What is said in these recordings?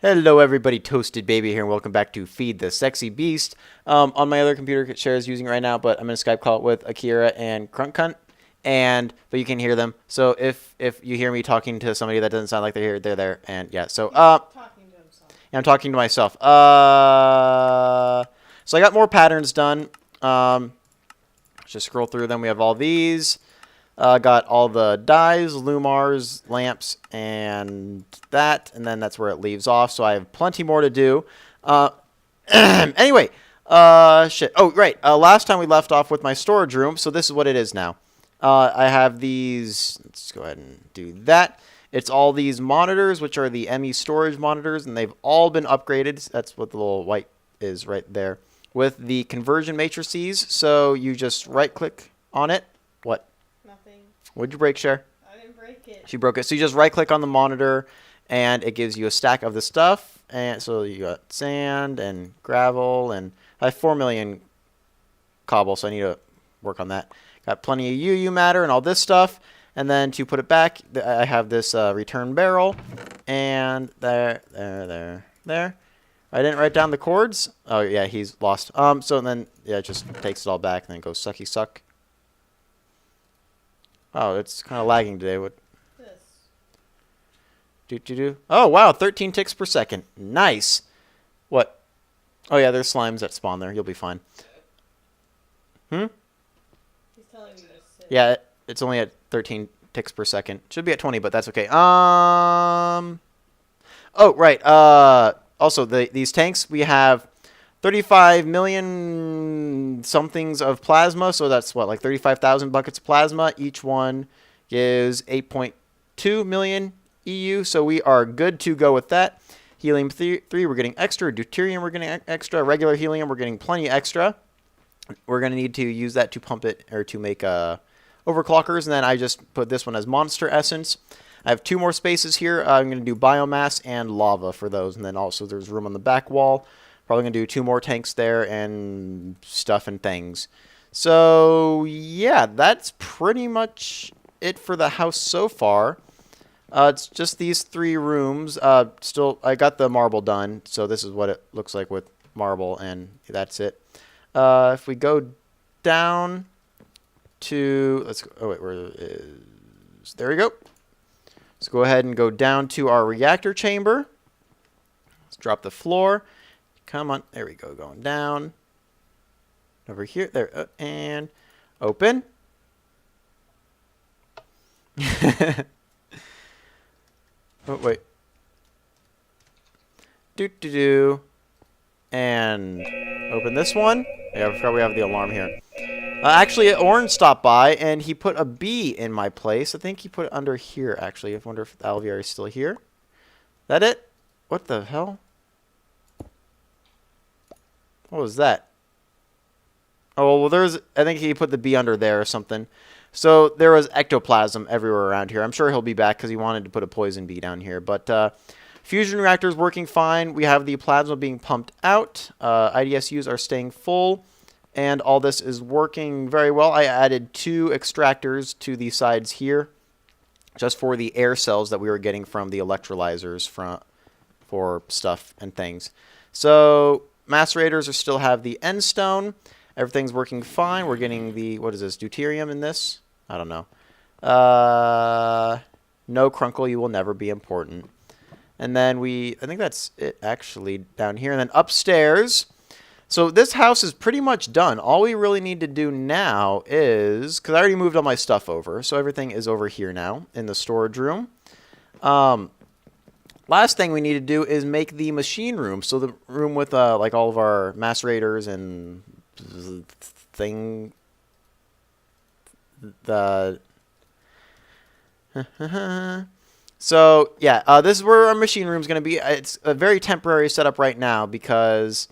Hello everybody, Toasted Baby here, and welcome back to Feed the Sexy Beast. On my other computer share is using it right now, but I'm in a Skype call with Akira and Crunkcunt, but you can hear them. So if you hear me talking to somebody that doesn't sound like they're here, they're there, and yeah. So Talking to himself. yeah, I'm talking to myself. So I got more patterns done. Let's just scroll through them. We have all these. Got all the dyes, lumars, lamps, and then that's where it leaves off. So I have plenty more to do. Anyway, shit. Oh, right. Last time we left off with my storage room, so this is what it is now. I have these. Let's go ahead and do that. It's all these monitors, which are the ME storage monitors, and they've all been upgraded. That's what the little white is right there. With the conversion matrices, so you just right-click on it. What? Nothing. What'd you break, Cher? I didn't break it. She broke it. So you just right-click on the monitor, and it gives you a stack of the stuff. And so you got sand and gravel, and I have 4 million cobble, so I need to work on that. Got plenty of UU matter and all this stuff. And then to put it back, I have this return barrel, and there. I didn't write down the chords. Oh yeah, he's lost. So then yeah, it just takes it all back, and then it goes sucky suck. Oh, it's kind of lagging today. What? This. Oh, wow, 13 ticks per second. Nice. What? Oh, yeah, there's slimes that spawn there. You'll be fine. He's telling me to sit. Yeah, it's only at 13 ticks per second. Should be at 20, but that's okay. Oh, right. Also, these tanks, we have 35 million somethings of plasma, so that's what, like 35,000 buckets of plasma. Each one gives 8.2 million EU, so we are good to go with that. Helium 3, we're getting extra. Deuterium, we're getting extra. Regular helium, we're getting plenty extra. We're going to need to use that to pump it, or to make overclockers, and then I just put this one as monster essence. I have 2 more spaces here. I'm going to do biomass and lava for those, and then also there's room on the back wall. Probably going to do 2 more tanks there and stuff and things. So, yeah, that's pretty much it for the house so far. It's just these 3 rooms. Still, I got the marble done, so this is what it looks like with marble, and that's it. If we go down to, let's go, oh wait, where is, there we go. Let's go ahead and go down to our reactor chamber. Let's drop the floor. Come on, there we go, going down. Over here, there, and open. Oh, wait. And open this one. Yeah, I forgot we have the alarm here. Actually, Orange stopped by, and he put a bee in my place. I think he put it under here, actually. I wonder if the alveoli is still here. That it? What the hell? What was that? Oh, well, there's... I think he put the bee under there or something. So there was ectoplasm everywhere around here. I'm sure he'll be back because he wanted to put a poison bee down here. But fusion reactor is working fine. We have the plasma being pumped out. IDSUs are staying full. And all this is working very well. I added 2 extractors to the sides here, just for the air cells that we were getting from the electrolyzers for stuff and things. So macerators are still have the end stone. Everything's working fine. We're getting the, what is this, deuterium in this? I don't know. No Crunkle, you will never be important. And then I think that's it actually down here. And then upstairs... So this house is pretty much done. All we really need to do now is, because I already moved all my stuff over, so everything is over here now in the storage room. Last thing we need to do is make the machine room. So the room with like all of our macerators and So yeah, this is where our machine room is going to be. It's a very temporary setup right now because...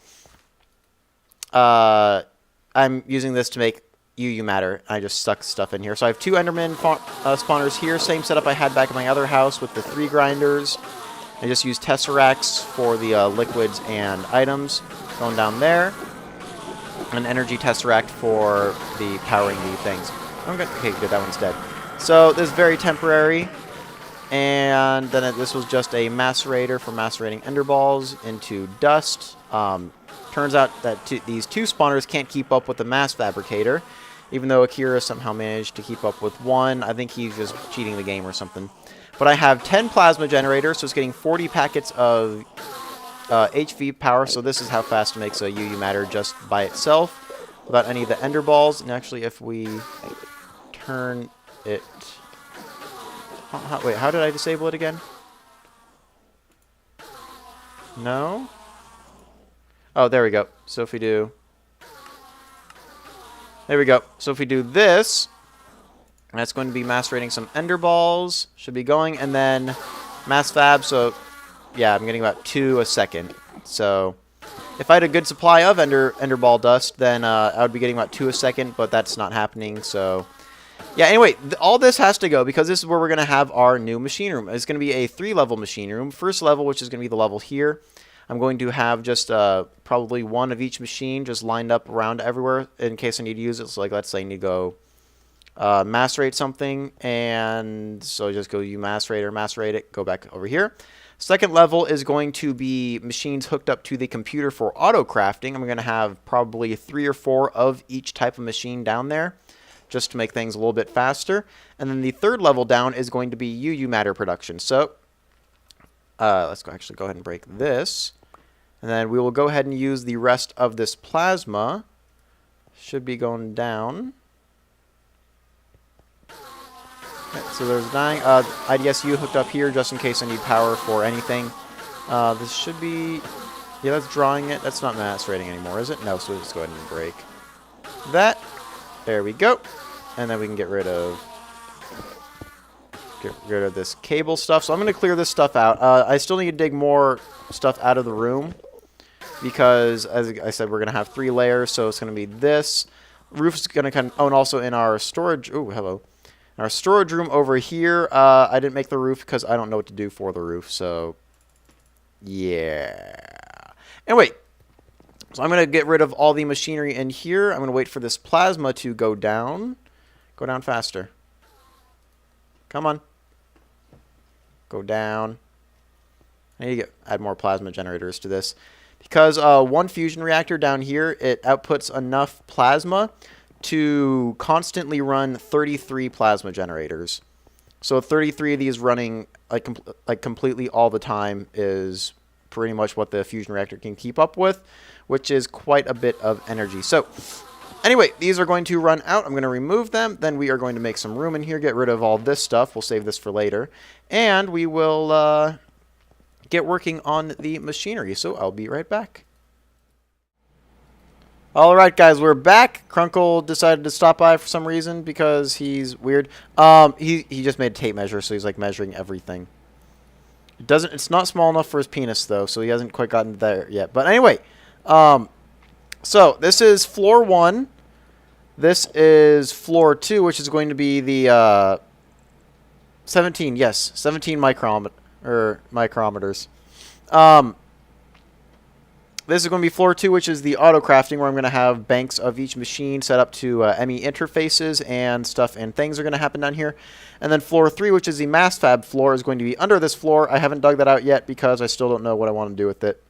I'm using this to make UU matter. I just stuck stuff in here. So I have 2 Enderman spawners here. Same setup I had back in my other house with the 3 grinders. I just used Tesseracts for the liquids and items. Going down there. An energy Tesseract for the powering the things. Okay, good. That one's dead. So this is very temporary. And then this was just a macerator for macerating ender balls into dust. Turns out that these two spawners can't keep up with the mass fabricator, even though Akira somehow managed to keep up with one. I think he's just cheating the game or something. But I have 10 plasma generators, so it's getting 40 packets of HV power. So this is how fast it makes a UU matter just by itself, without any of the ender balls. And actually, if we turn it... wait, how did I disable it again? No? Oh, there we go. So if we do... There we go. So if we do this, that's going to be macerating some ender balls. Should be going. And then mass fab. So, yeah, I'm getting about 2 a second. So if I had a good supply of ender ball dust, then I would be getting about 2 a second. But that's not happening. So... yeah, anyway, all this has to go because this is where we're going to have our new machine room. It's going to be a 3-level machine room. First level, which is going to be the level here. I'm going to have just probably one of each machine just lined up around everywhere in case I need to use it. So, like, let's say I need to go macerate something. And so just go macerate it, go back over here. Second level is going to be machines hooked up to the computer for auto crafting. I'm going to have probably 3 or 4 of each type of machine down there, just to make things a little bit faster. And then the third level down is going to be UU matter production. So let's actually go ahead and break this. And then we will go ahead and use the rest of this plasma. Should be going down. Okay, so there's dying. IDSU hooked up here just in case I need power for anything. This should be... yeah, that's drawing it. That's not macerating anymore, is it? No, so we'll just go ahead and break that. There we go. And then we can get rid of this cable stuff. So I'm going to clear this stuff out. I still need to dig more stuff out of the room because, as I said, we're going to have 3 layers. So it's going to be this. Roof's going to kind of... oh, and also in our storage... oh, hello. In our storage room over here, I didn't make the roof because I don't know what to do for the roof. So, yeah. Anyway... so I'm going to get rid of all the machinery in here. I'm going to wait for this plasma to go down. Go down faster. Come on. Go down. I need to add more plasma generators to this. Because one fusion reactor down here, it outputs enough plasma to constantly run 33 plasma generators. So 33 of these running like completely all the time is pretty much what the fusion reactor can keep up with, which is quite a bit of energy. So anyway, these are going to run out. I'm going to remove them. Then we are going to make some room in here, get rid of all this stuff. We'll save this for later. And we will get working on the machinery. So I'll be right back. All right, guys, we're back. Crunkle decided to stop by for some reason because he's weird. He just made a tape measure, so he's like measuring everything. It's not small enough for his penis though, so he hasn't quite gotten there yet. But anyway, so this is floor 1. This is floor 2, which is going to be the 17 micrometers. This is going to be floor 2, which is the auto crafting, where I'm going to have banks of each machine set up to ME interfaces, and stuff and things are going to happen down here. And then floor 3, which is the mass fab floor, is going to be under this floor. I haven't dug that out yet because I still don't know what I want to do with it.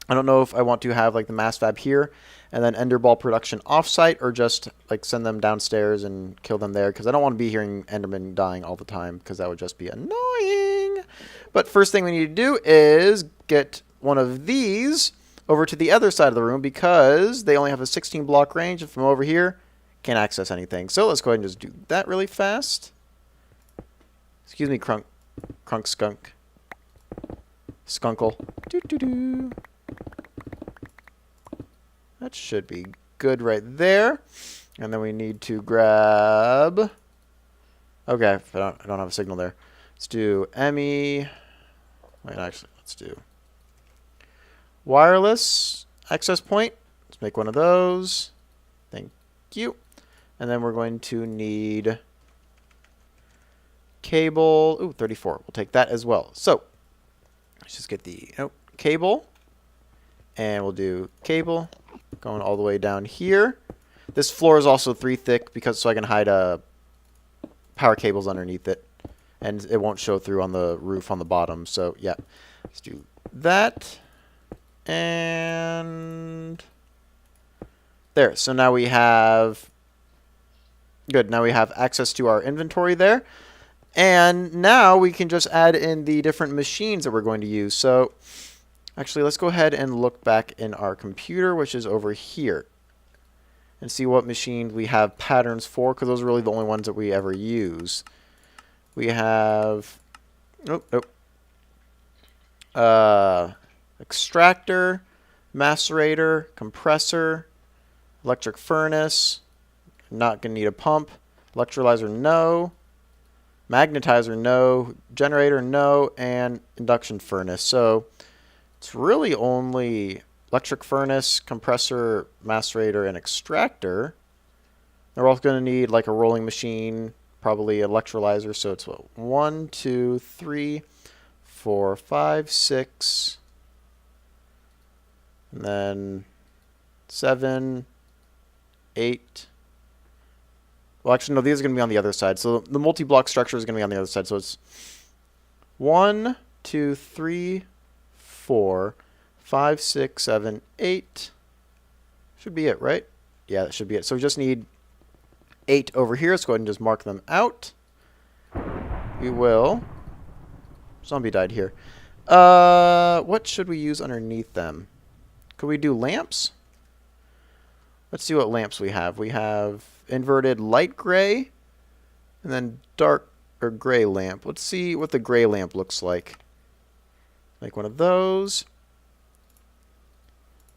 I don't know if I want to have like the mass fab here and then ender ball production offsite, or just like send them downstairs and kill them there, because I don't want to be hearing endermen dying all the time, because that would just be annoying. But first thing we need to do is get one of these over to the other side of the room, because they only have a 16 block range, and from over here can't access anything. So let's go ahead and just do that really fast. Excuse me, Crunk Skunk. Skunkle. Doo-doo-doo. That should be good right there. And then we need to grab... okay, I don't have a signal there. Let's do ME... wait, actually, let's do... wireless access point. Let's make one of those. Thank you. And then we're going to need... cable. Ooh, 34. We'll take that as well. So, let's just get the cable. And we'll do cable going all the way down here. This floor is also 3 thick, because so I can hide power cables underneath it. and it won't show through on the roof on the bottom. So yeah, let's do that. And there. So now we have, good, now we have access to our inventory there. And now we can just add in the different machines that we're going to use. So actually, let's go ahead and look back in our computer, which is over here, and see what machines we have patterns for, because those are really the only ones that we ever use. We have, extractor, macerator, compressor, electric furnace, not going to need a pump, electrolyzer, no, magnetizer, no, generator, no, and induction furnace. So it's really only electric furnace, compressor, macerator, and extractor. They're all going to need like a rolling machine, probably electrolyzer. So it's what, 1, 2, 3, 4, 5, 6, and then 7, 8. Well, actually, no, these are going to be on the other side. So the multi-block structure is going to be on the other side. So it's 1, 2, 3, 4, 5, 6, 7, 8. Should be it, right? Yeah, that should be it. So we just need 8 over here. Let's go ahead and just mark them out. We will. Zombie died here. What should we use underneath them? Could we do lamps? Let's see what lamps we have. We have inverted light gray and then dark or gray lamp. Let's see what the gray lamp looks like. Like one of those.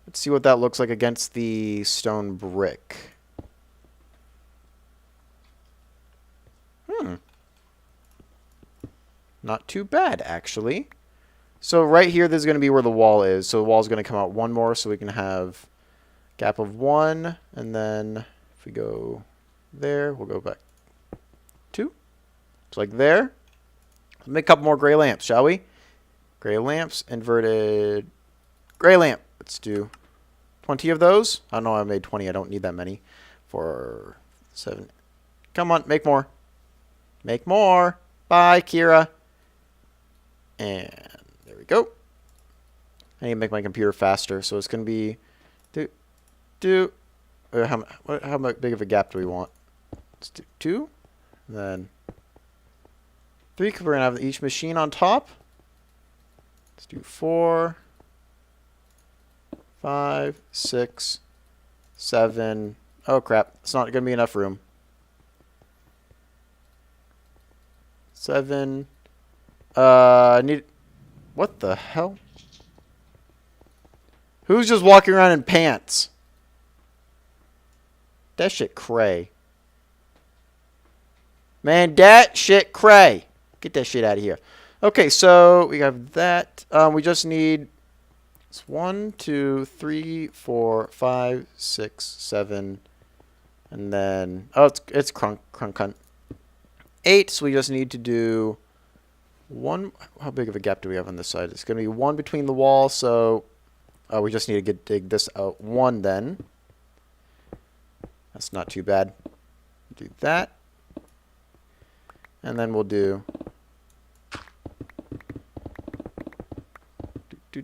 Let's see what that looks like against the stone brick. Not too bad, actually. So right here, this is going to be where the wall is. So the wall is going to come out one more, so we can have gap of 1. And then if we go there, we'll go back 2. It's like there. Let's make a couple more gray lamps, shall we? Gray lamps, inverted gray lamp. Let's do 20 of those. I know I made 20. I don't need that many. 4, 7. Come on, make more. Make more. Bye, Kira. And there we go. I need to make my computer faster, so it's going to be how big of a gap do we want? Let's do 2, then 3, because we're going to have each machine on top. Let's do 4, 5, 6, 7. Oh, crap. It's not going to be enough room. 7. I need... What the hell? Who's just walking around in pants? That shit cray. Man, that shit cray. Get that shit out of here. Okay, so we have that. We just need... It's 1, 2, 3, 4, 5, 6, 7. And then... Oh, it's crunk, cunt. 8, so we just need to do... 1, how big of a gap do we have on this side? It's going to be 1 between the wall, so we just need to dig this out 1 then. That's not too bad. Do that. And then we'll do...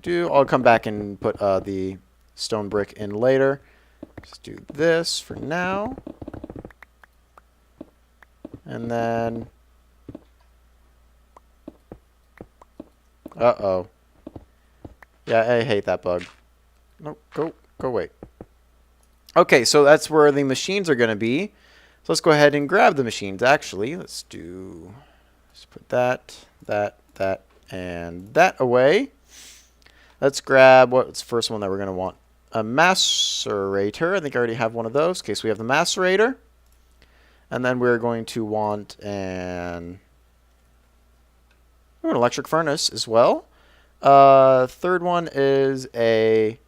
I'll come back and put the stone brick in later. Just do this for now. And then... Uh-oh. Yeah, I hate that bug. No, go away. Okay, so that's where the machines are going to be. So let's go ahead and grab the machines, actually. Let's put that, and that away. Let's grab what's the first one that we're going to want. A macerator. I think I already have one of those. Okay, so we have the macerator. And then we're going to want an electric furnace as well. Third one is a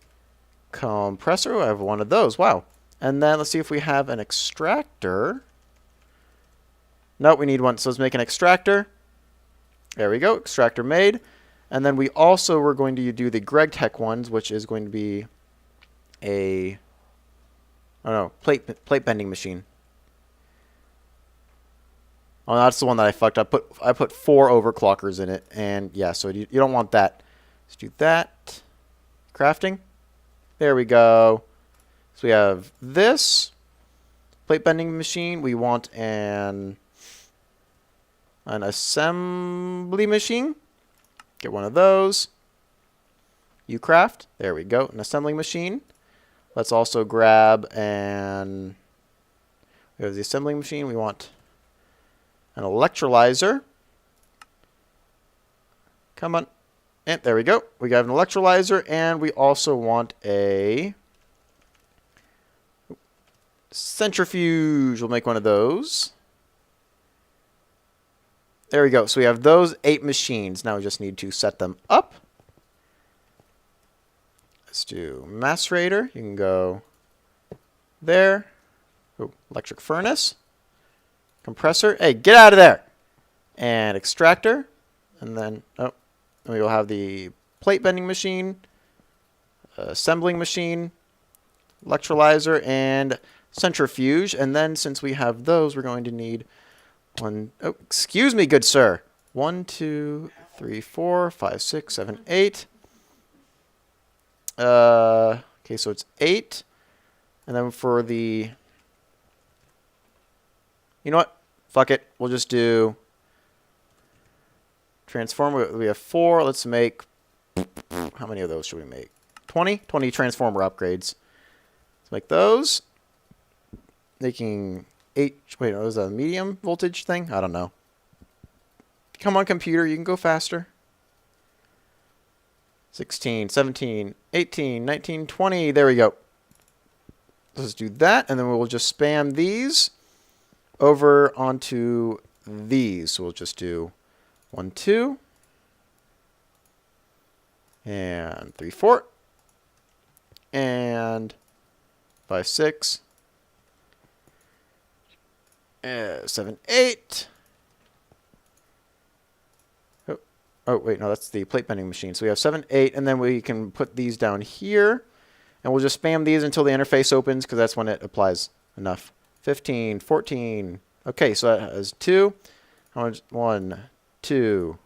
compressor. I have one of those. Wow. And then let's see if we have an extractor. No, we need one. So let's make an extractor. There we go. Extractor made. And then we also were going to do the GregTech ones, which is going to be a plate bending machine. Oh, that's the one that I fucked up. I put 4 overclockers in it, and yeah, so you don't want that. Let's do that. Crafting. There we go. So we have this plate bending machine. We want an assembly machine. Get one of those. You craft. There we go. An assembling machine. Let's also grab we have the assembling machine. We want an electrolyzer. Come on. And there we go. We got an electrolyzer, and we also want a centrifuge. We'll make one of those. There we go. So we have those 8 machines. Now we just need to set them up. Let's do macerator. You can go there. Ooh, electric furnace. Compressor. Hey, get out of there. And extractor. And then, we will have the plate bending machine, assembling machine, electrolyzer, and centrifuge. And then since we have those, we're going to need excuse me, good sir. 1, 2, 3, 4, 5, 6, 7, 8. Okay, so it's 8. And then for the... You know what? Fuck it. We'll just do... Transformer. We have 4. Let's make... How many of those should we make? 20? 20 transformer upgrades. Let's make those. Making 8... Wait, no, was that a medium voltage thing? I don't know. Come on, computer. You can go faster. 16, 17, 18, 19, 20. There we go. Let's do that, and then we'll just spam these over onto these. So we'll just do 1, 2, and 3, 4, and 5, 6, 7, 8. Oh, wait, no, that's the plate bending machine. So we have 7, 8, and then we can put these down here. And we'll just spam these until the interface opens, because that's when it applies enough. 15, 14. Okay, so that has 2. 1, 2,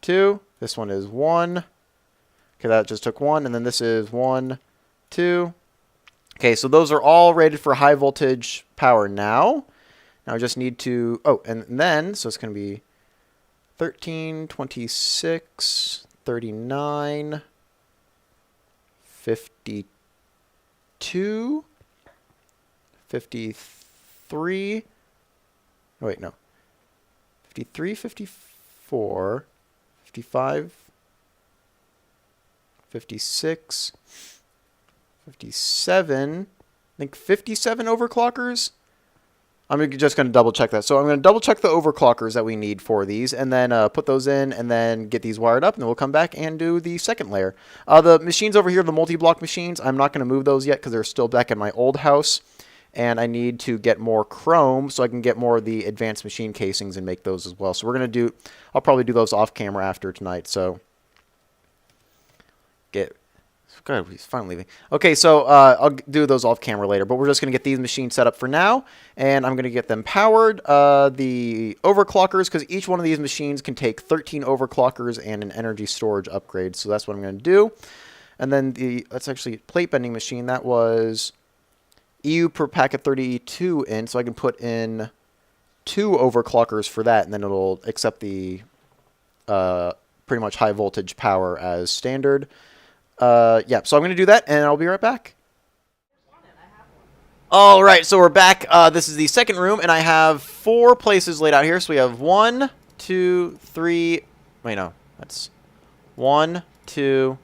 2. This one is 1. Okay, that just took 1. And then this is 1, 2. Okay, so those are all rated for high voltage power now. Now I just need to... Oh, and then, so it's going to be 13, 26, 39, 52, 53. Oh, wait, no. 53, 54, 55, 56, 57. I think 57 overclockers. I'm just going to double check that. So I'm going to double check the overclockers that we need for these, and then put those in, and then get these wired up, and then we'll come back and do the second layer. The machines over here, the multi-block machines, I'm not going to move those yet because they're still back in my old house, and I need to get more chrome so I can get more of the advanced machine casings and make those as well. So we're going to do, I'll probably do those off camera after tonight. So God, he's finally leaving. Okay, so I'll do those off camera later, but we're just going to get these machines set up for now, and I'm going to get them powered. The overclockers, because each one of these machines can take 13 overclockers and an energy storage upgrade, so that's what I'm going to do. And then that's actually plate bending machine. That was EU per packet 32 in, so I can put in 2 overclockers for that, and then it'll accept the pretty much high voltage power as standard. Yeah, so I'm going to do that, and I'll be right back. All right, so we're back. This is the second room, and I have 4 places laid out here. So we have 1, 2, 3. Wait, no. That's 1, 2,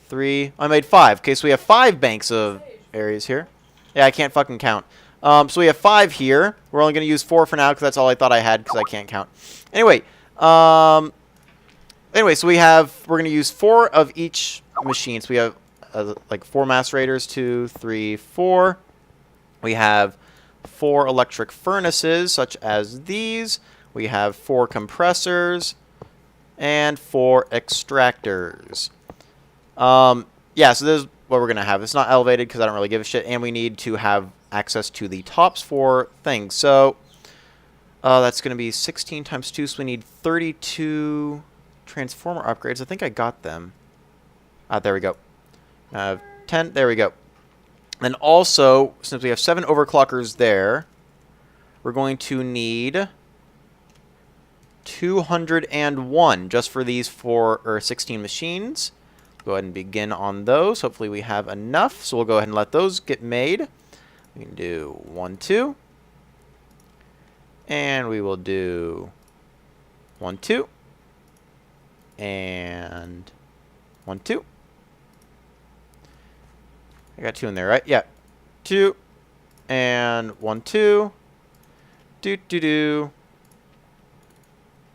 3. I made 5. Okay, so we have 5 banks of areas here. Yeah, I can't fucking count. So we have 5 here. We're only going to use 4 for now, because that's all I thought I had, because I can't count. Anyway, so we're going to use 4 of each machine. So we have like 4 macerators, 2, 3, 4. We have 4 electric furnaces, such as these. We have 4 compressors and 4 extractors. Yeah, so this is what we're going to have. It's not elevated because I don't really give a shit, and we need to have access to the tops for things. So That's going to be 16 times 2, so we need 32 transformer upgrades. I think I got them. There we go. 10, there we go. And also, since we have 7 overclockers there, we're going to need 201 just for these 16 machines. Go ahead and begin on those. Hopefully we have enough, so we'll go ahead and let those get made. We can do 1, 2. And we will do 1, 2. And 1, 2. I got 2 in there, right? Yeah. 2. And 1, 2. Do.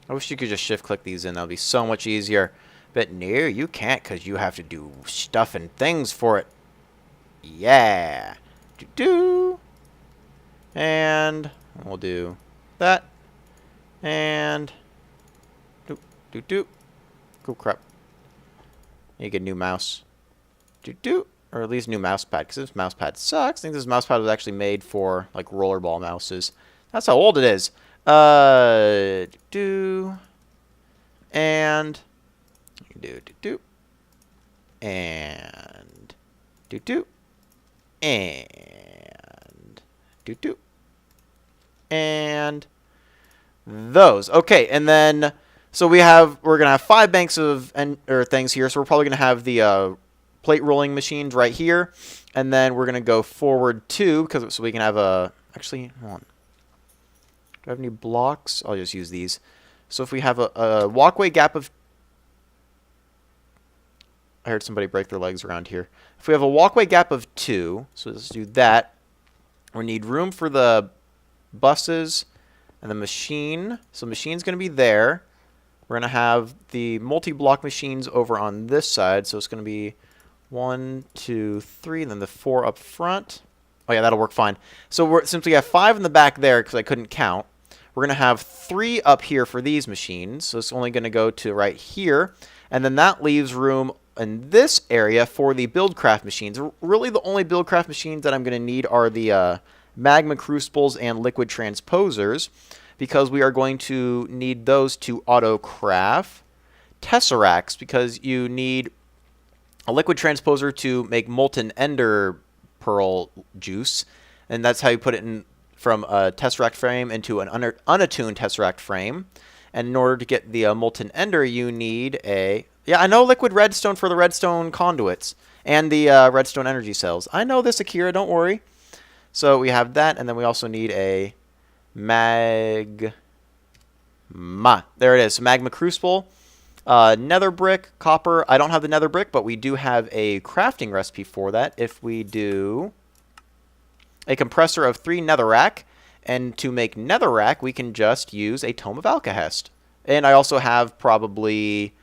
I wish you could just shift click these in. That would be so much easier. But no, you can't because you have to do stuff and things for it. Yeah. Do. And we'll do that. And do. Cool crap. You get a new mouse. Or at least new mouse pad, because this mouse pad sucks. I think this mouse pad was actually made for like rollerball mouses. That's how old it is. And and those. Okay, and then so we're gonna have 5 banks of things here. So we're probably gonna have the plate rolling machines right here, and then we're gonna go forward 2 so we can have a actually hold on. Do I have any blocks? I'll just use these. So if we have a walkway gap of... I heard somebody break their legs around here. If we have a walkway gap of 2, so let's do that. We need room for the buses and the machine. So the machine's going to be there. We're going to have the multi-block machines over on this side. So it's going to be 1, 2, 3, and then the 4 up front. Oh yeah, that'll work fine. So since we have 5 in the back there, because I couldn't count, we're going to have 3 up here for these machines. So it's only going to go to right here. And then that leaves room in this area for the Buildcraft machines. Really, the only Buildcraft machines that I'm going to need are the Magma Crucibles and Liquid Transposers, because we are going to need those to auto-craft Tesseracts, because you need a Liquid Transposer to make Molten Ender Pearl juice, and that's how you put it in from a Tesseract frame into an unattuned Tesseract frame. And in order to get the Molten Ender, you need a... Yeah, I know liquid redstone for the redstone conduits and the redstone energy cells. I know this, Akira, don't worry. So we have that, and then we also need a magma. There it is, magma crucible. Nether brick, copper. I don't have the nether brick, but we do have a crafting recipe for that. If we do a compressor of 3 netherrack, and to make netherrack, we can just use a tome of Alkahest. And I also have probably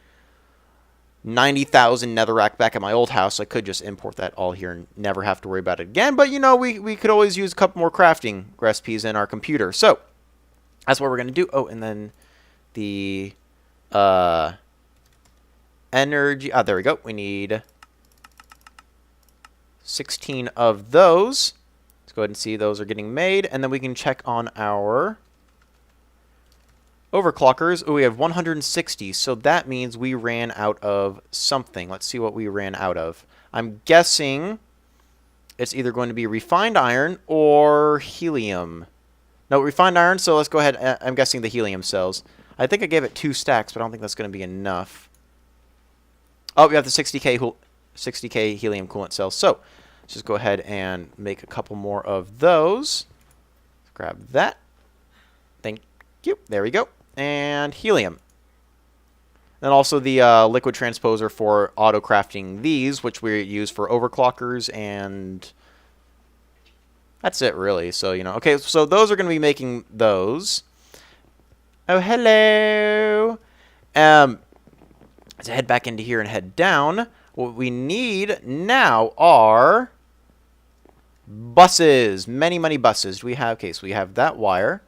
90,000 netherrack back at my old house. So I could just import that all here and never have to worry about it again. But, you know, we could always use a couple more crafting recipes in our computer. So that's what we're going to do. Oh, and then the energy. There we go. We need 16 of those. Let's go ahead and see those are getting made. And then we can check on our overclockers. Oh, we have 160. So that means we ran out of something. Let's see what we ran out of. I'm guessing it's either going to be refined iron or helium. No, refined iron. So let's go ahead. I'm guessing the helium cells. I think I gave it 2 stacks, but I don't think that's going to be enough. Oh, we have the 60K helium coolant cells. So let's just go ahead and make a couple more of those. Let's grab that. Thank you. There we go. And helium. And also the liquid transposer for auto crafting these, which we use for overclockers, and that's it really. So, you know, okay, so those are going to be making those. Oh, hello. Let's head back into here and head down. What we need now are buses. Many, many buses. Do we have, okay, so we have that wire,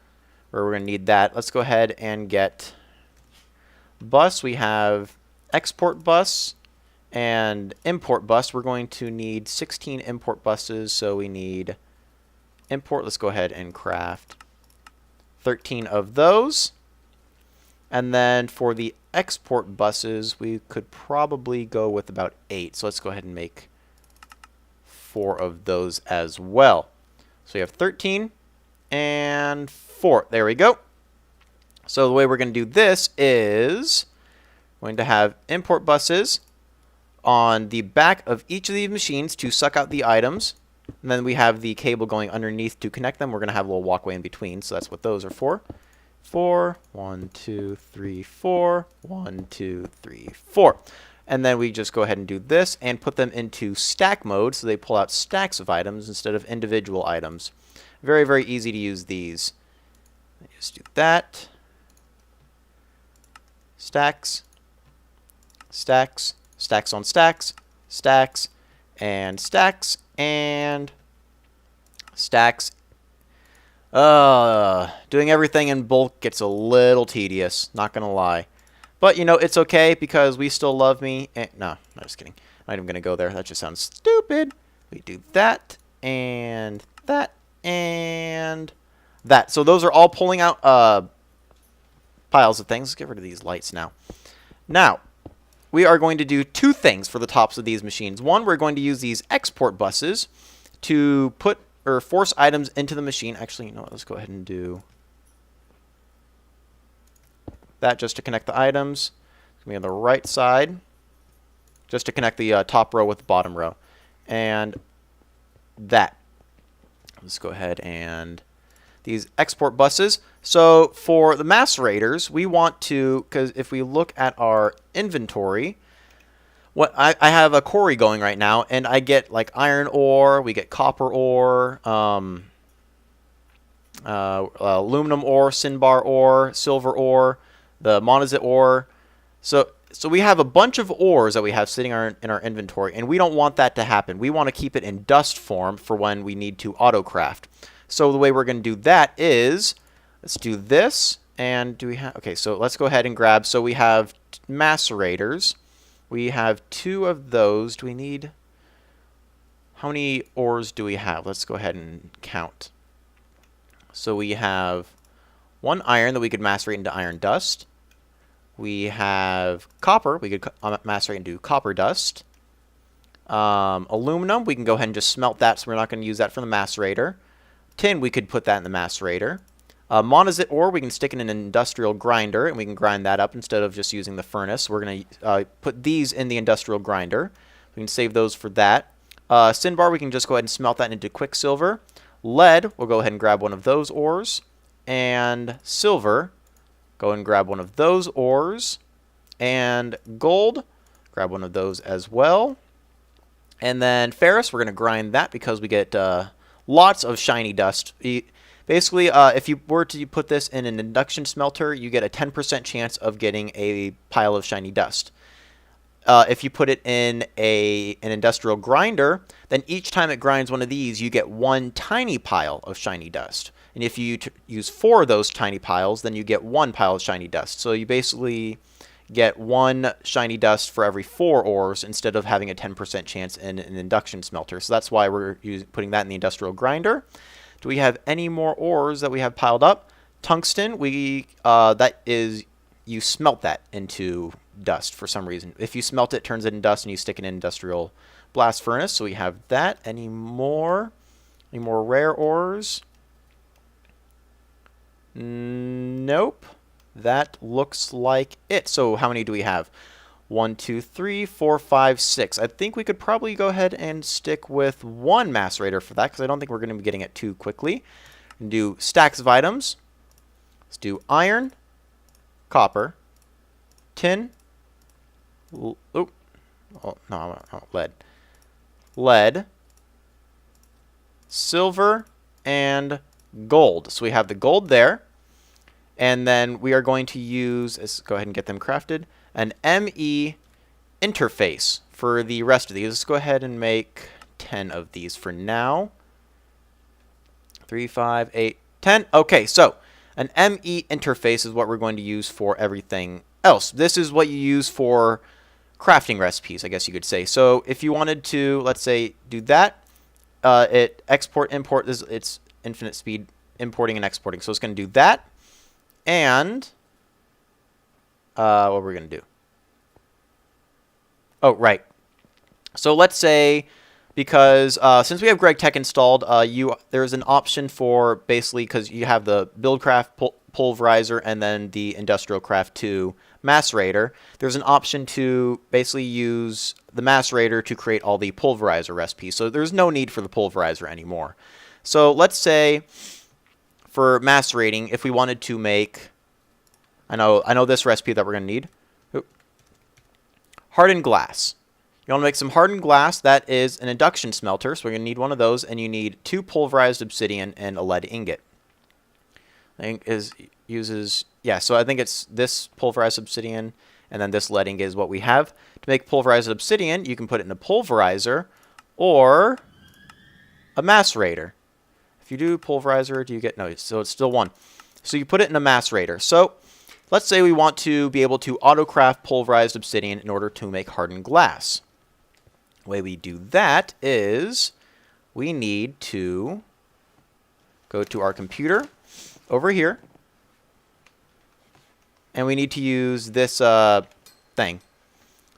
where we're going to need that. Let's go ahead and get bus. We have export bus and import bus. We're going to need 16 import buses, so we need import. Let's go ahead and craft 13 of those. And then for the export buses, we could probably go with about 8. So let's go ahead and make 4 of those as well. So we have 13 and 4. There we go. So the way we're going to do this is we're going to have import buses on the back of each of these machines to suck out the items. And then we have the cable going underneath to connect them. We're going to have a little walkway in between, so that's what those are for. 4, 1, 2, 3, 4, 1, 2, 3, 4. And then we just go ahead and do this and put them into stack mode so they pull out stacks of items instead of individual items. Very, very easy to use these. Just do that. Stacks, stacks, stacks on stacks, stacks, and stacks, and stacks. Doing everything in bulk gets a little tedious, not gonna lie. But, you know, it's okay because we still love me. And, no, I'm just kidding. I'm not even gonna go there. That just sounds stupid. We do that, and that, and that. So those are all pulling out piles of things. Let's get rid of these lights now. Now, we are going to do 2 things for the tops of these machines. One, we're going to use these export buses to put or force items into the machine. Actually, you know what? Let's go ahead and do that just to connect the items. It's going to be on the right side, just to connect the top row with the bottom row. And that. Let's go ahead and these export buses. So for the macerators, we want to, because if we look at our inventory, what I have a quarry going right now, and I get like iron ore, we get copper ore, aluminum ore, cinnabar ore, silver ore, the monazite ore. So we have a bunch of ores that we have sitting in our inventory, and we don't want that to happen. We want to keep it in dust form for when we need to autocraft. So the way we're going to do that is, let's do this, and do we have, okay, so let's go ahead and grab, so we have macerators. We have 2 of those. Do we need, how many ores do we have? Let's go ahead and count. So we have 1 iron that we could macerate into iron dust. We have copper. We could macerate into copper dust. Aluminum, we can go ahead and just smelt that, so we're not going to use that for the macerator. Tin, we could put that in the macerator. Monazite ore, we can stick in an industrial grinder, and we can grind that up instead of just using the furnace. We're going to put these in the industrial grinder. We can save those for that. Cinnabar, we can just go ahead and smelt that into quicksilver. Lead, we'll go ahead and grab one of those ores. And silver, go ahead and grab one of those ores. And gold, grab one of those as well. And then ferrous, we're going to grind that because we get lots of shiny dust. Basically, if you were to put this in an induction smelter, you get a 10% chance of getting a pile of shiny dust. If you put it in an industrial grinder, then each time it grinds one of these, you get 1 tiny pile of shiny dust. And if you use 4 of those tiny piles, then you get 1 pile of shiny dust. So you basically get 1 shiny dust for every 4 ores instead of having a 10% chance in an induction smelter. So that's why we're putting that in the industrial grinder. Do we have any more ores that we have piled up? Tungsten, that is, you smelt that into dust for some reason. If you smelt it, it turns it into dust, and you stick it in an industrial blast furnace. So we have that. Any more rare ores? Nope. That looks like it. So how many do we have? 1, 2, 3, 4, 5, 6. I think we could probably go ahead and stick with 1 macerator for that because I don't think we're going to be getting it too quickly. And do stacks of items. Let's do iron, copper, tin. Lead, silver, and gold. So we have the gold there. And then we are going to use, let's go ahead and get them crafted, an ME interface for the rest of these. Let's go ahead and make 10 of these for now. 3, 5, 8, 10. Okay, so an ME interface is what we're going to use for everything else. This is what you use for crafting recipes, I guess you could say. So if you wanted to, let's say, do that, it import, it's infinite speed importing and exporting. So it's going to do that. And what we're going to do. Oh, right. So let's say, because since we have GregTech installed, there's an option for basically, because you have the Buildcraft Pulverizer and then the IndustrialCraft 2 macerator, there's an option to basically use the macerator to create all the pulverizer recipes. So there's no need for the pulverizer anymore. So let's say for macerating, if we wanted to make, I know this recipe that we're going to need. Hardened glass. You want to make some hardened glass. That is an induction smelter, so we're going to need one of those, and you need 2 pulverized obsidian and a lead ingot. I think so I think it's this pulverized obsidian, and then this lead ingot is what we have. To make pulverized obsidian, you can put it in a pulverizer or a macerator. If you do pulverizer, do you get, no, so it's still 1. So you put it in a macerator. So let's say we want to be able to autocraft pulverized obsidian in order to make hardened glass. The way we do that is we need to go to our computer over here, and we need to use this thing.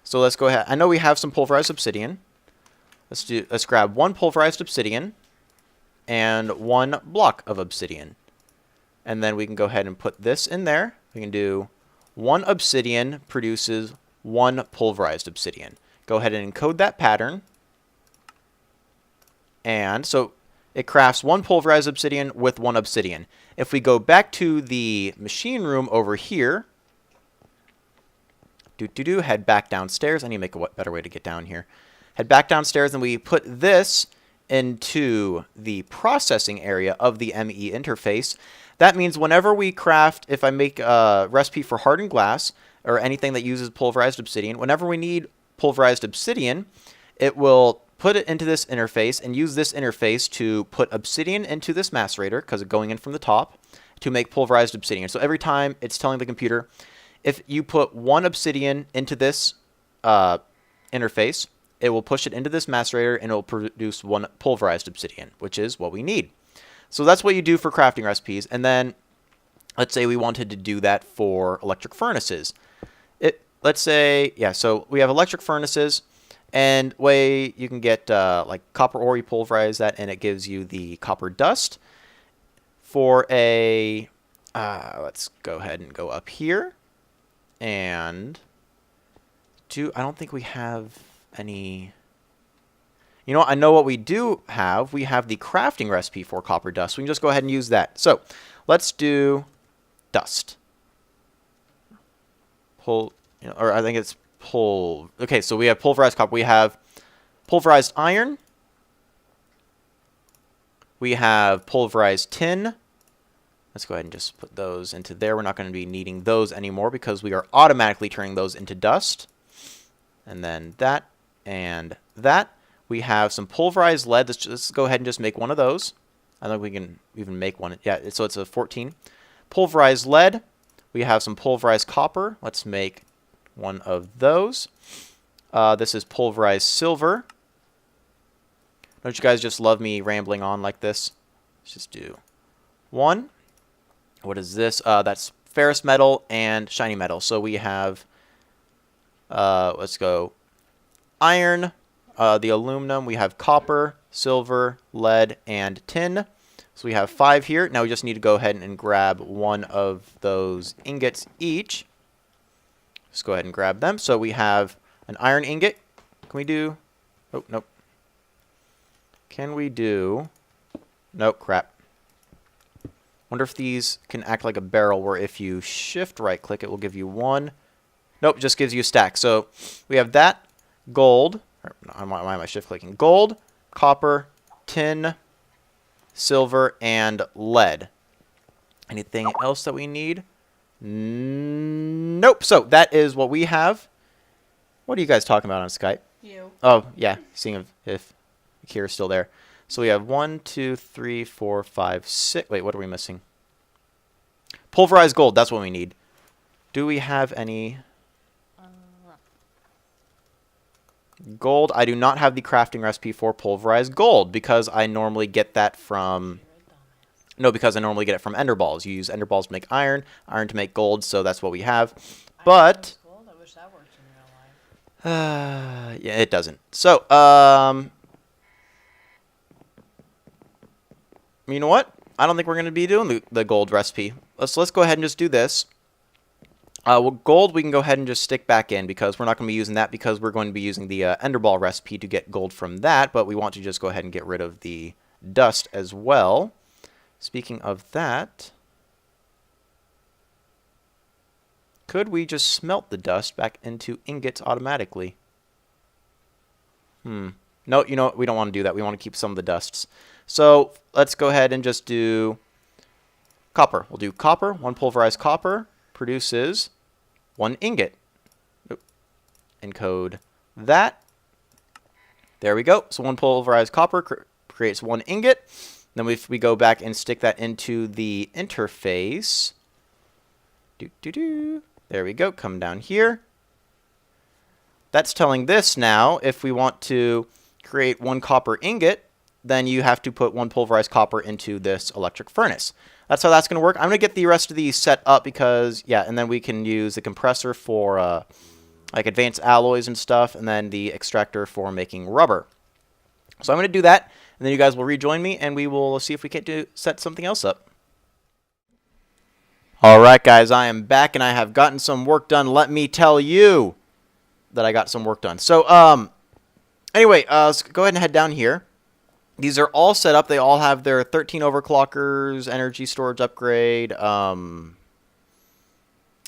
So let's go ahead. I know we have some pulverized obsidian. Let's grab 1 pulverized obsidian and 1 block of obsidian. And then we can go ahead and put this in there. We can do 1 obsidian produces 1 pulverized obsidian. Go ahead and encode that pattern. And so it crafts 1 pulverized obsidian with 1 obsidian. If we go back to the machine room over here, head back downstairs. I need to make a better way to get down here. Head back downstairs, and we put this into the processing area of the ME interface. That means whenever we craft, if I make a recipe for hardened glass or anything that uses pulverized obsidian, whenever we need pulverized obsidian, it will put it into this interface and use this interface to put obsidian into this macerator, because it's going in from the top, to make pulverized obsidian. So every time it's telling the computer, if you put 1 obsidian into this interface, it will push it into this macerator and it will produce 1 pulverized obsidian, which is what we need. So that's what you do for crafting recipes. And then let's say we wanted to do that for electric furnaces. Let's say, so we have electric furnaces, and way you can get like copper ore, you pulverize that, and it gives you the copper dust. For a, let's go ahead and go up here, and I don't think we have any. You know, I know what we do have. We have the crafting recipe for copper dust. We can just go ahead and use that. So let's do dust. Or I think it's okay, so we have pulverized copper. We have pulverized iron. We have pulverized tin. Let's go ahead and just put those into there. We're not going to be needing those anymore because we are automatically turning those into dust. And then that and that. We have some pulverized lead. Let's go ahead and just make one of those. I think we can even make one. Yeah, so it's a 14. Pulverized lead. We have some pulverized copper. Let's make one of those. This is pulverized silver. Don't you guys just love me rambling on like this? Let's just do 1. What is this? That's ferrous metal and shiny metal. So we have, let's go iron, the aluminum. We have copper, silver, lead, and tin. So we have 5 here. Now we just need to go ahead and grab 1 of those ingots each. Just go ahead and grab them. So we have an iron ingot. Can we do? Oh, nope. Can we do? Nope, crap. Wonder if these can act like a barrel where if you shift right click, it will give you 1. Nope, just gives you a stack. So we have that, gold. Why am I shift clicking? Gold, copper, tin, silver, and lead. Anything else that we need? Nope. So that is what we have. What are you guys talking about on Skype? You. Oh, yeah. Seeing if Kira's still there. So we have 1, 2, 3, 4, 5, 6. Wait, what are we missing? Pulverized gold. That's what we need. Do we have any gold? I do not have the crafting recipe for pulverized gold because I normally get that from No, because I normally get it from ender balls. You use ender balls to make iron, iron to make gold, so that's what we have. But Gold? I wish that worked in real life. yeah, it doesn't. So, you know what? I don't think we're going to be doing the gold recipe. Let's go ahead and just do this. Well, gold we can go ahead and just stick back in because we're not going to be using that because we're going to be using the ender ball recipe to get gold from that, but we want to just go ahead and get rid of the dust as well. Speaking of that, could we just smelt the dust back into ingots automatically? No, you know what? We don't want to do that. We want to keep some of the dusts. So let's go ahead and just do copper. We'll do copper. 1 pulverized copper produces 1 ingot. Encode that. There we go. So 1 pulverized copper creates 1 ingot. Then if we go back and stick that into the interface, there we go. Come down here. That's telling this now, if we want to create 1 copper ingot, then you have to put 1 pulverized copper into this electric furnace. That's how that's going to work. I'm going to get the rest of these set up because, yeah, and then we can use the compressor for like advanced alloys and stuff, and then the extractor for making rubber. So I'm going to do that, and then you guys will rejoin me, and we will see if we can't set something else up. Alright guys, I am back, and I have gotten some work done. Let me tell you that I got some work done. So, anyway, let's go ahead and head down here. These are all set up. They all have their 13 overclockers, energy storage upgrade,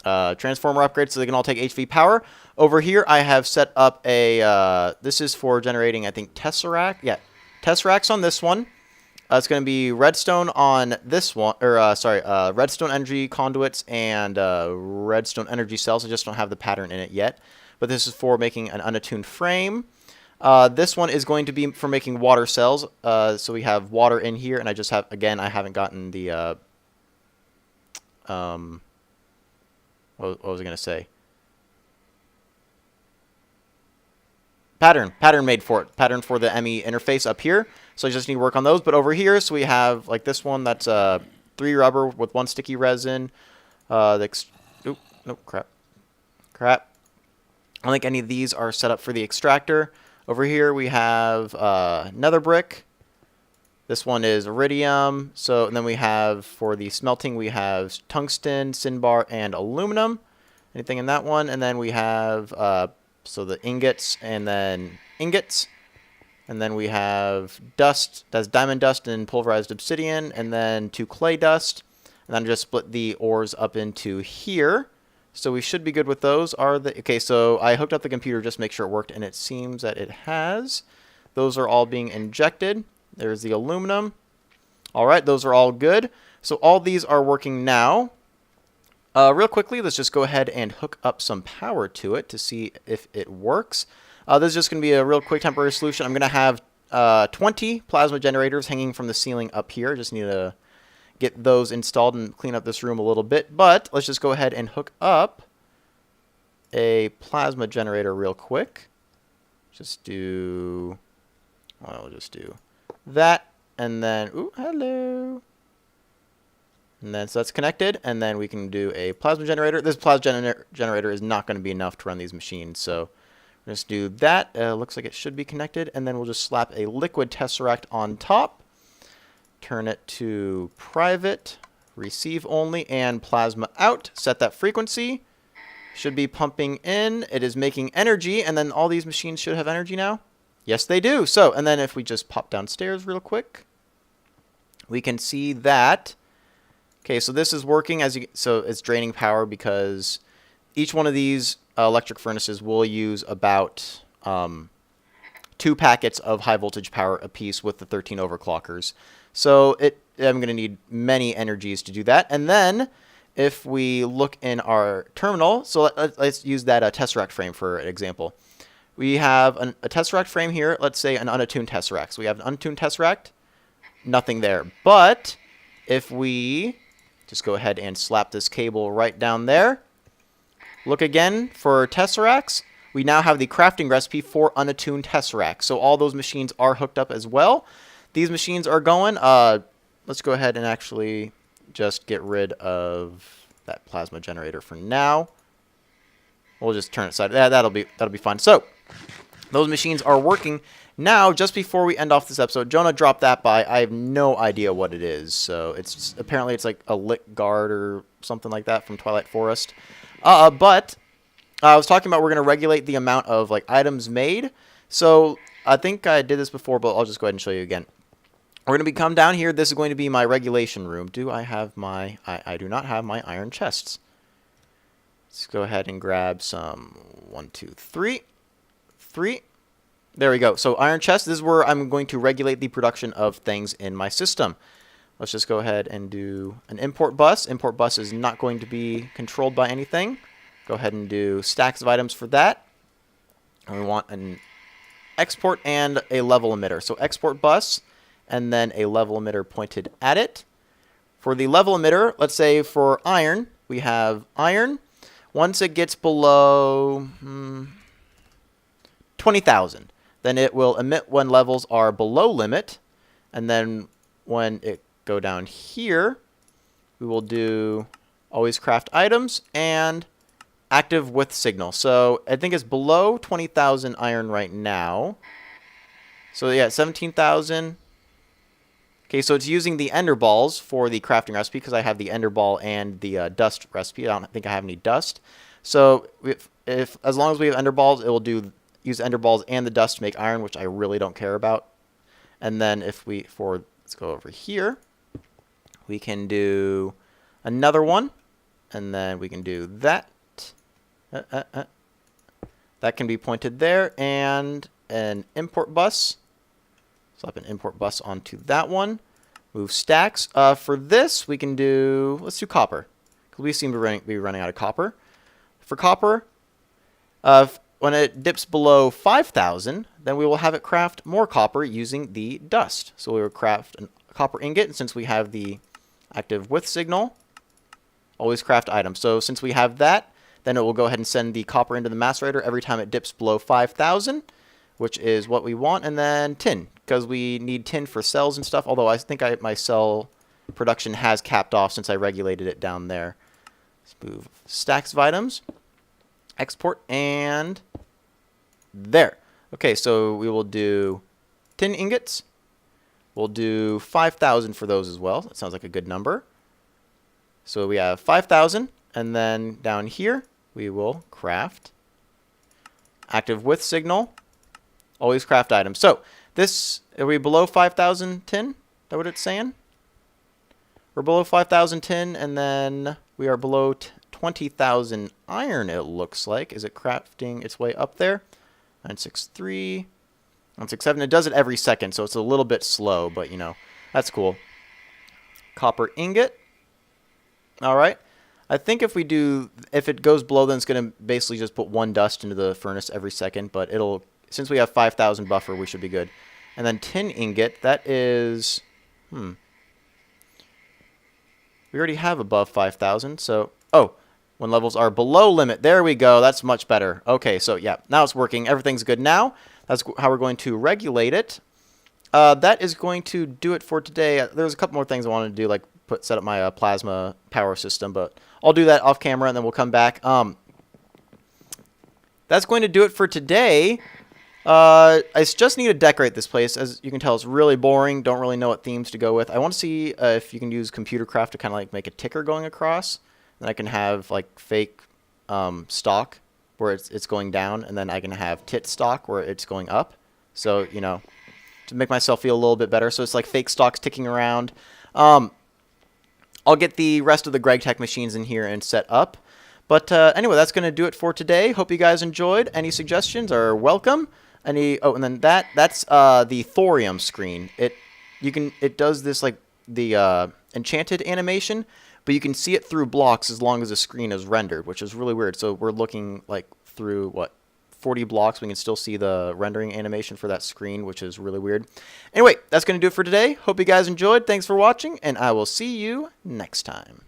transformer upgrade, so they can all take HV power. Over here, I have set up a, this is for generating, I think, Tesseract. Yeah, Tesseracts on this one. It's going to be redstone on this one, or redstone energy conduits and redstone energy cells. I just don't have the pattern in it yet. But this is for making an unattuned frame. This one is going to be for making water cells. So we have water in here, and I just have, again, I haven't gotten the, what was I going to say? Pattern made for it. Pattern for the ME interface up here. So I just need to work on those. But over here, so we have like this one that's 3 rubber with 1 sticky resin. Oop, nope, crap. I don't think any of these are set up for the extractor. Over here we have nether brick. This one is iridium. So, and then we have, for the smelting, we have tungsten, cinnabar, and aluminum. Anything in that one. And then we have, so the ingots, and then ingots. And then we have dust, that's diamond dust and pulverized obsidian. And then 2 clay dust. And then just split the ores up into here. So we should be good with those. Okay, so I hooked up the computer just to make sure it worked, and it seems that it has. Those are all being injected. There's the aluminum. All right, those are all good. So all these are working now. Real quickly, let's just go ahead and hook up some power to it to see if it works. This is just going to be a real quick temporary solution. I'm going to have 20 plasma generators hanging from the ceiling up here. Just need to get those installed and clean up this room a little bit. But let's just go ahead and hook up a plasma generator real quick. Just do, well, I'll just do that, and then, ooh, hello. And then, so that's connected, and then we can do a plasma generator. This plasma generator is not going to be enough to run these machines, so we'll just do that. Looks like it should be connected, and then we'll just slap a liquid tesseract on top. Turn it to private, receive only, and plasma out. Set that frequency. Should be pumping in. It is making energy, and then all these machines should have energy now. Yes, they do. So, and then if we just pop downstairs real quick, we can see that. Okay, so this is working so it's draining power because each one of these electric furnaces will use about 2 packets of high voltage power apiece with the 13 overclockers. So I'm going to need many energies to do that. And then if we look in our terminal, so let's use that Tesseract frame for an example. We have a Tesseract frame here, let's say an unattuned Tesseract. So we have an unattuned Tesseract, nothing there. But if we just go ahead and slap this cable right down there, look again for Tesseracts. We now have the crafting recipe for unattuned Tesseracts. So all those machines are hooked up as well. These machines are going. let's go ahead and actually just get rid of that plasma generator for now. We'll just turn it aside. Yeah, that'll be fine. So those machines are working now. Just before we end off this episode, Jonah dropped that by. I have no idea what it is. So apparently it's like a lit guard or something like that from Twilight Forest. But I was talking about we're going to regulate the amount of like items made. So I think I did this before, but I'll just go ahead and show you again. We're going to come down here. This is going to be my regulation room. Do I have my... I do not have my iron chests. Let's go ahead and grab some 1, 2, 3. 3. There we go. So iron chest, this is where I'm going to regulate the production of things in my system. Let's just go ahead and do an import bus. Import bus is not going to be controlled by anything. Go ahead and do stacks of items for that. And we want an export and a level emitter. So export bus and then a level emitter pointed at it. For the level emitter, let's say for iron, we have iron. Once it gets below 20,000, then it will emit when levels are below limit. And then when it go down here, we will do always craft items and active with signal. So I think it's below 20,000 iron right now. So yeah, 17,000. Okay, so it's using the ender balls for the crafting recipe because I have the ender ball and the dust recipe. I don't think I have any dust. So if as long as we have ender balls, it will use ender balls and the dust to make iron, which I really don't care about. And then if let's go over here, we can do another one, and then we can do that. That can be pointed there, and an import bus. Slap an import bus onto that one. Move stacks. For this, we can do... Let's do copper, because we seem to be running out of copper. For copper, when it dips below 5,000, then we will have it craft more copper using the dust. So we will craft a copper ingot, and since we have the active with signal, always craft items. So since we have that, then it will go ahead and send the copper into the macerator every time it dips below 5,000, which is what we want. And then tin, because we need tin for cells and stuff, although I think my cell production has capped off since I regulated it down there. Let's move stacks of items, export, and there. Okay, so we will do tin ingots. We'll do 5,000 for those as well. That sounds like a good number. So we have 5,000, and then down here we will craft active with signal, always craft items. So this, are we below 5,000 tin? Is that what it's saying? We're below 5,000 tin, and then we are below 20,000 iron, it looks like. Is it crafting its way up there? 963, 167. It does it every second, so it's a little bit slow, but, you know, that's cool. Copper ingot. All right. I think if it goes below, then it's going to basically just put one dust into the furnace every second, but since we have 5,000 buffer, we should be good. And then tin ingot, that is, we already have above 5,000, so, when levels are below limit, there we go, that's much better. Okay, so yeah, now it's working, everything's good now. That's how we're going to regulate it. That is going to do it for today. There's a couple more things I wanted to do, like set up my plasma power system, but I'll do that off camera and then we'll come back. That's going to do it for today. I just need to decorate this place. As you can tell, it's really boring. Don't really know what themes to go with. I want to see if you can use computer craft to kind of like make a ticker going across. Then I can have like fake stock where it's going down, and then I can have tit stock where it's going up. So, you know, to make myself feel a little bit better. So it's like fake stocks ticking around. I'll get the rest of the GregTech machines in here and set up. But anyway, that's going to do it for today. Hope you guys enjoyed. Any suggestions are welcome. And then that's the thorium screen. It does this like the enchanted animation, but you can see it through blocks as long as the screen is rendered, which is really weird. So we're looking like through 40 blocks, we can still see the rendering animation for that screen, which is really weird. Anyway, that's going to do it for today. Hope you guys enjoyed. Thanks for watching, and I will see you next time.